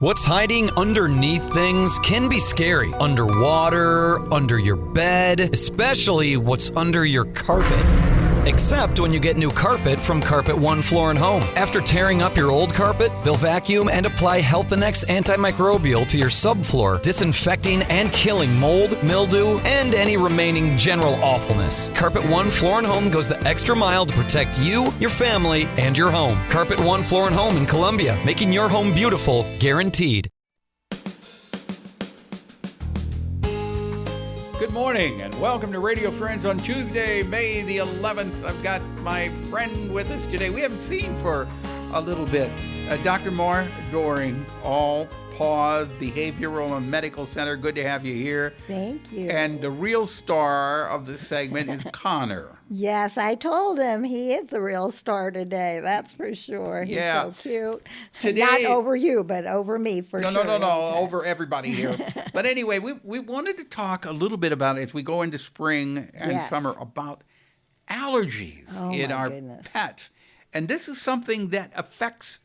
What's hiding underneath things can be scary. Underwater, under your bed, especially what's under your carpet. Except when you get new carpet from Carpet One Floor and Home. After tearing up your old carpet, they'll vacuum and apply Health Annex antimicrobial to your subfloor, disinfecting and killing mold, mildew, and any remaining general awfulness. Carpet One Floor and Home goes the extra mile to protect you, your family, and your home. Carpet One Floor and Home in Columbia, making your home beautiful, guaranteed. Good morning and welcome to Radio Friends on Tuesday, May the 11th. I've got my friend with us today. We haven't seen for a little bit. Dr. Moore Doering, all Paws Behavioral and Medical Center. Good to have you here. Thank you. And the real star of this segment is Connor. Yes, I told him he is the real star today. That's for sure. He's so cute. Today, not over you, but over me for sure. No, over everybody here. But anyway, we wanted to talk a little bit about, as we go into spring and summer, about allergies in our pets. And this is something that affects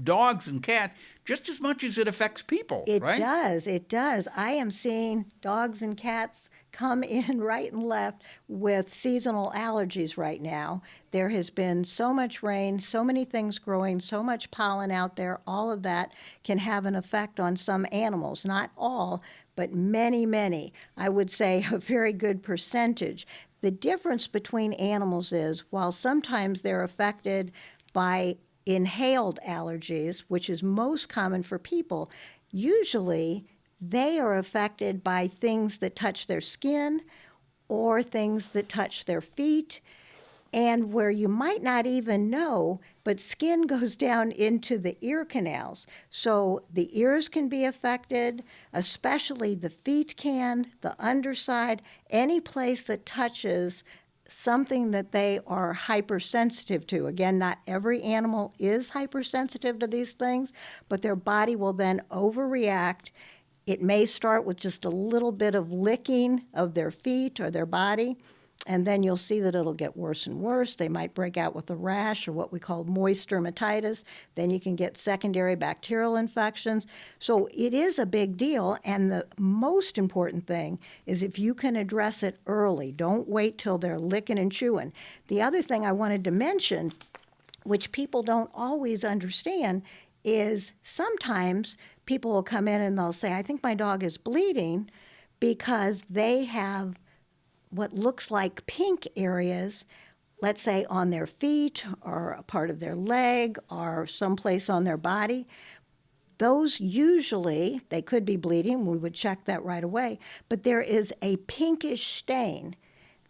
dogs and cats just as much as it affects people, right? It does. I am seeing dogs and cats come in right and left with seasonal allergies right now. There has been so much rain, so many things growing, so much pollen out there. All of that can have an effect on some animals. Not all, but many, many. I would say a very good percentage. The difference between animals is, while sometimes they're affected by inhaled allergies, which is most common for people, usually they are affected by things that touch their skin or things that touch their feet, and where you might not even know, but skin goes down into the ear canals. So the ears can be affected, especially the feet can, the underside, any place that touches something that they are hypersensitive to. Again, not every animal is hypersensitive to these things, but their body will then overreact. It may start with just a little bit of licking of their feet or their body, and then you'll see that it'll get worse and worse. They might break out with a rash or what we call moist dermatitis. Then you can get secondary bacterial infections. So it is a big deal, and the most important thing is if you can address it early. Don't wait till they're licking and chewing. The other thing I wanted to mention, which people don't always understand, is sometimes people will come in and they'll say, I think my dog is bleeding because they have what looks like pink areas, let's say on their feet or a part of their leg or someplace on their body. Those usually, they could be bleeding. We would check that right away. But there is a pinkish stain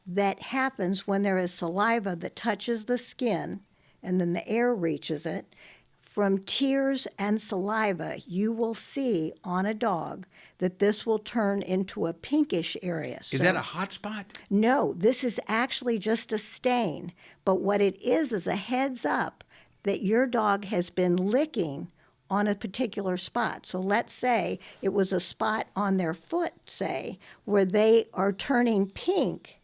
that happens when there is saliva that touches the skin and then the air reaches it. From tears and saliva, you will see on a dog that this will turn into a pinkish area. Is that a hot spot? No, this is actually just a stain. But what it is a heads up that your dog has been licking on a particular spot. So let's say it was a spot on their foot, say, where they are turning pink,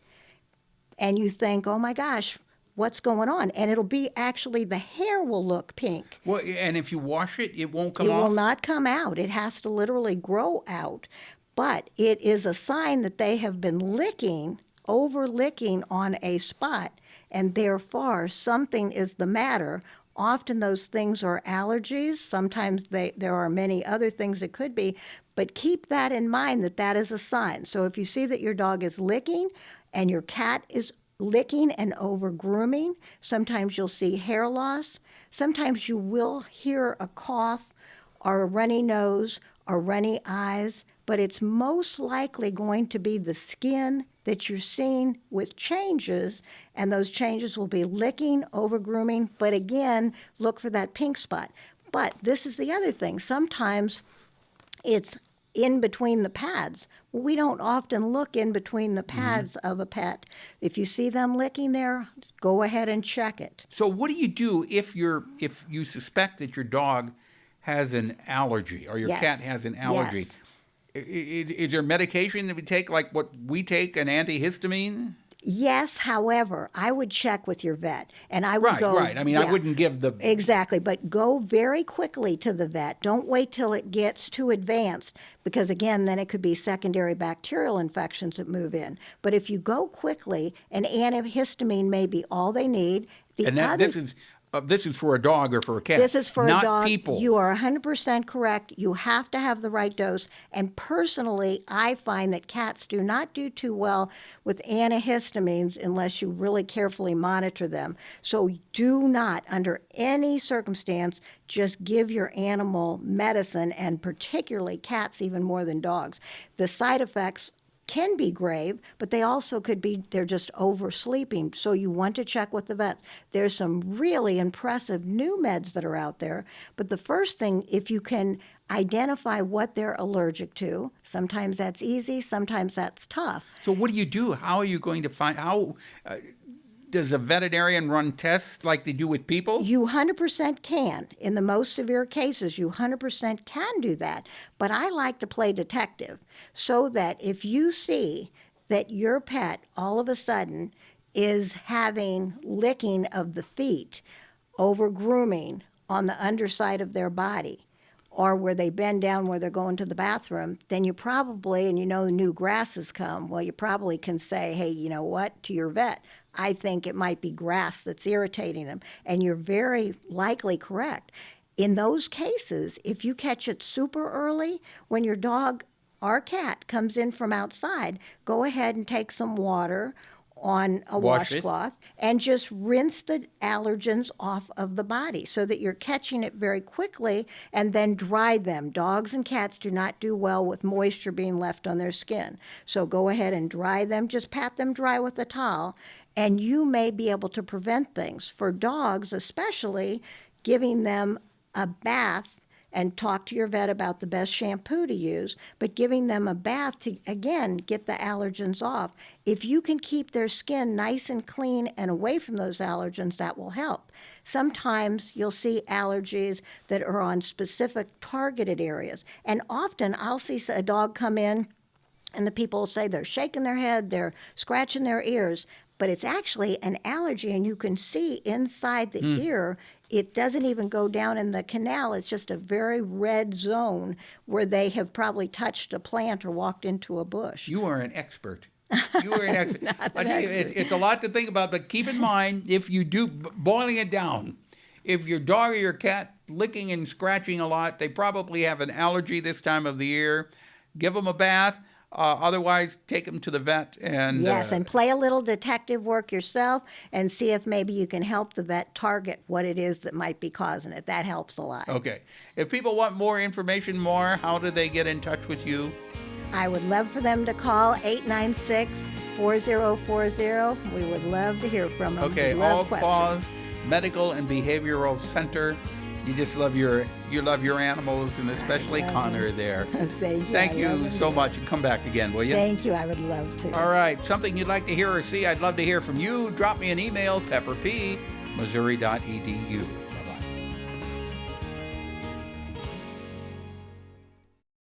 and you think, oh my gosh, what's going on? And it'll be actually, the hair will look pink. Well, and if you wash it, it won't come off? It will not come out. It has to literally grow out. But it is a sign that they have been over-licking on a spot, and therefore something is the matter. Often those things are allergies. Sometimes there are many other things it could be. But keep that in mind, that is a sign. So if you see that your dog is licking and your cat is licking and over grooming, sometimes you'll see hair loss. Sometimes you will hear a cough or a runny nose or runny eyes, but it's most likely going to be the skin that you're seeing with changes, and those changes will be licking, over grooming, but again, look for that pink spot. But this is the other thing. Sometimes it's in between the pads. We don't often look in between the pads of a pet. If you see them licking there, go ahead and check it. So what do you do if you suspect that your dog has an allergy or your cat has an allergy? Yes. Is there medication that we take, like what we take, an antihistamine? Yes, however, I would check with your vet, and I would go. Right. I mean, I wouldn't give the exactly, but go very quickly to the vet. Don't wait till it gets too advanced, because again, then it could be secondary bacterial infections that move in. But if you go quickly, an antihistamine may be all they need. This is for a dog or for a cat. This is for not a dog. People. You are 100% correct. You have to have the right dose. And personally, I find that cats do not do too well with antihistamines unless you really carefully monitor them. So do not, under any circumstance, just give your animal medicine, and particularly cats even more than dogs. The side effects can be grave, but they also could be, they're just oversleeping. So you want to check with the vet. There's some really impressive new meds that are out there. But the first thing, if you can identify what they're allergic to, sometimes that's easy, sometimes that's tough. So what do you do? How are you going to find, does a veterinarian run tests like they do with people? You 100% can. In the most severe cases, you 100% can do that. But I like to play detective, so that if you see that your pet all of a sudden is having licking of the feet, over grooming on the underside of their body, or where they bend down where they're going to the bathroom, then you probably, and you know the new grasses come, well, you probably can say, hey, you know what, to your vet, I think it might be grass that's irritating them. And you're very likely correct. In those cases, if you catch it super early, when your dog or cat comes in from outside, go ahead and take some water on a washcloth and just rinse the allergens off of the body, so that you're catching it very quickly, and then dry them. Dogs and cats do not do well with moisture being left on their skin. So go ahead and dry them. Just pat them dry with a towel, and you may be able to prevent things. For dogs especially, giving them a bath, and talk to your vet about the best shampoo to use, but giving them a bath to, again, get the allergens off. If you can keep their skin nice and clean and away from those allergens, that will help. Sometimes you'll see allergies that are on specific targeted areas. And often I'll see a dog come in and the people will say they're shaking their head, they're scratching their ears, but it's actually an allergy, and you can see inside the ear, it doesn't even go down in the canal. It's just a very red zone where they have probably touched a plant or walked into a bush. You are an expert. You are an expert. I tell you, it's a lot to think about, but keep in mind, if you do, boiling it down, if your dog or your cat licking and scratching a lot, they probably have an allergy this time of the year. Give them a bath. Otherwise, take them to the vet. And yes, and play a little detective work yourself and see if maybe you can help the vet target what it is that might be causing it. That helps a lot. Okay. If people want more information, how do they get in touch with you? I would love for them to call 896-4040. We would love to hear from them. Okay, all Paws Medical and Behavioral Center. You just love your animals, and especially Connor there. Thank you. Thank you so much. And come back again, will you? Thank you. I would love to. All right. Something you'd like to hear or see, I'd love to hear from you. Drop me an email, pepperp@missouri.edu.